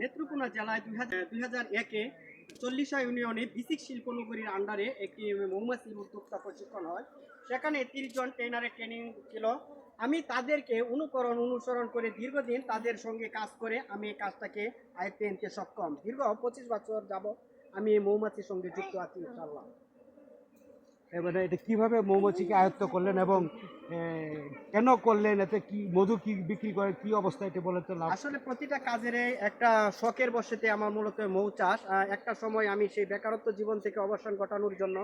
নেত্রকোনা জেলায় 2001-এ 40 ইউনিয়নে বিসিক শিল্পনগরীর আন্ডারে একটি মৌমাছি উদ্যোক্তা প্রশিক্ষণ হয়। সেখানে 30 জন ট্রেনারের ট্রেনিং ছিল। আমি তাদেরকে অনুসরণ করে দীর্ঘদিন তাদের সঙ্গে কাজ করে আমি এই কাজটাকে আয়ত্তে আনতে সক্ষম। দীর্ঘ 25 বছর যাবত আমি এই মৌমাছির সঙ্গে যুক্ত আছি ইনশাআল্লাহ। এবারে এটা কিভাবে মৌমাছিকে আয়ত্ত করলেন এবং কেন করলেন, এতে কি মধু কি বিক্রি করে, কি অবস্থা এটা বলেন তো। লাভ আসলে প্রতিটা কাজের একটা শখের বশেতে আমার মূলত মৌ চাষ। একটা সময় আমি সেই বেকারত্ব জীবন থেকে অবসান ঘটানোর জন্য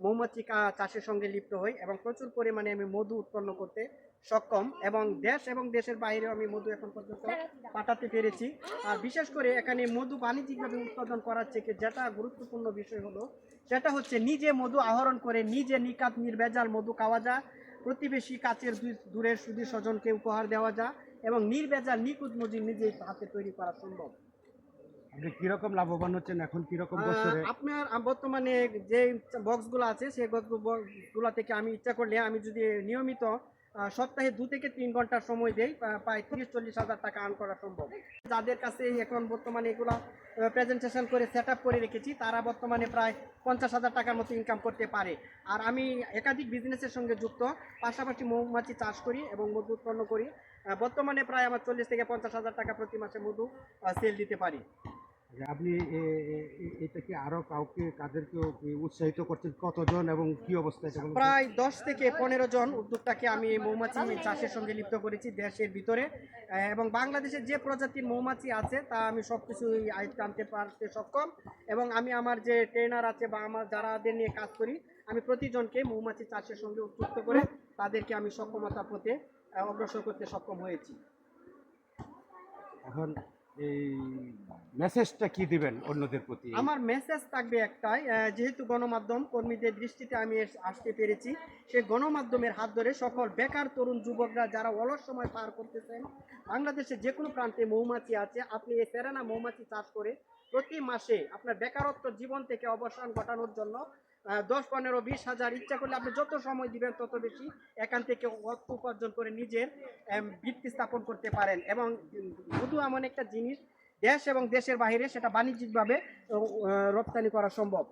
মৌমাছি চাষের সঙ্গে লিপ্ত হই এবং প্রচুর পরিমাণে আমি মধু উৎপন্ন করতে সক্ষম এবং দেশ এবং দেশের বাইরেও আমি মধু এখন পর্যন্ত পাঠাতে পেরেছি। আর বিশেষ করে এখানে মধু বাণিজ্যিকভাবে উৎপাদন করার থেকে যেটা গুরুত্বপূর্ণ বিষয় হলো সেটা হচ্ছে নিজে মধু আহরণ করে নিজে নিকাত নির্ভেজাল মধু খাওয়া যায়, প্রতিবেশী কাছের দূরের সুদী স্বজনকে উপহার দেওয়া যায় এবং নির্ভেজাল নিখুঁত মধু নিজেই হাতে তৈরি করা সম্ভব। আপনি কিরকম লাভবান হচ্ছেন এখন, কিরকম বছরে? আপনার বর্তমানে যে বক্সগুলো আছে সেই বক্সগুলো থেকে আমি ইচ্ছা করলে আমি যদি নিয়মিত সপ্তাহে 2 থেকে 3 ঘন্টা সময় দেই প্রায় 30-40 হাজার টাকা আর্ন করা সম্ভব। যাদের কাছে এখন বর্তমানে এগুলো প্রেজেন্টেশন করে সেট আপ করে রেখেছি তারা বর্তমানে প্রায় 50,000 টাকার মতো ইনকাম করতে পারে। আর আমি একাধিক বিজনেসের সঙ্গে যুক্ত, পাশাপাশি মৌমাছি চাষ করি এবং মধু উৎপন্ন করি। বর্তমানে প্রায় আমার 40 থেকে 50,000 টাকা প্রতি মাসে মধু সেল দিতে পারি। আপনি এটা কি আরো কাউকে কাদেরকেও উৎসাহিত করছেন, কতজন এবং কি অবস্থা এটা বলুন? প্রায় 10 থেকে 15 জন উদ্যোক্তাকে আমি মৌমাছি চাষের সঙ্গে লিপ্ত করেছি দেশের ভিতরে এবং বাংলাদেশের যে প্রজাতির মৌমাছি আছে তা আমি সবকিছু আয়ত্তে আনতে পারতে সক্ষম এবং আমি আমার যে ট্রেনার আছে বা আমার যারাদের নিয়ে কাজ করি আমি প্রতিজনকে মৌমাছি চাষের সঙ্গে উদ্যুক্ত করে তাদেরকে আমি সক্ষমতার পথে অগ্রসর করতে সক্ষম হয়েছি। এখন এই মেসেজটা কি দিবেন অন্যদের প্রতি? আমার মেসেজ থাকবে একটাই, যেহেতু গণমাধ্যম কর্মীদের দৃষ্টিতে আমি আসতে পেরেছি, সেই গণমাধ্যমের হাত ধরে সকল বেকার তরুণ যুবকরা যারা অলস সময় পার করতেছেন, বাংলাদেশের যে কোনো প্রান্তে মৌমাছি আছে, আপনি এই সেরেনা মৌমাছি চাষ করে প্রতি মাসে আপনার বেকারত্ব জীবন থেকে অবসান ঘটানোর জন্য 10, 15, 20 হাজার ইচ্ছা করলে আপনি যত সময় দিবেন তত বেশি এখান থেকে অর্থ উপার্জন করে নিজের ভিত্তি স্থাপন করতে পারেন এবং মধু এমন একটা জিনিস দেশ এবং দেশের বাইরে সেটা বাণিজ্যিকভাবে রপ্তানি করা সম্ভব।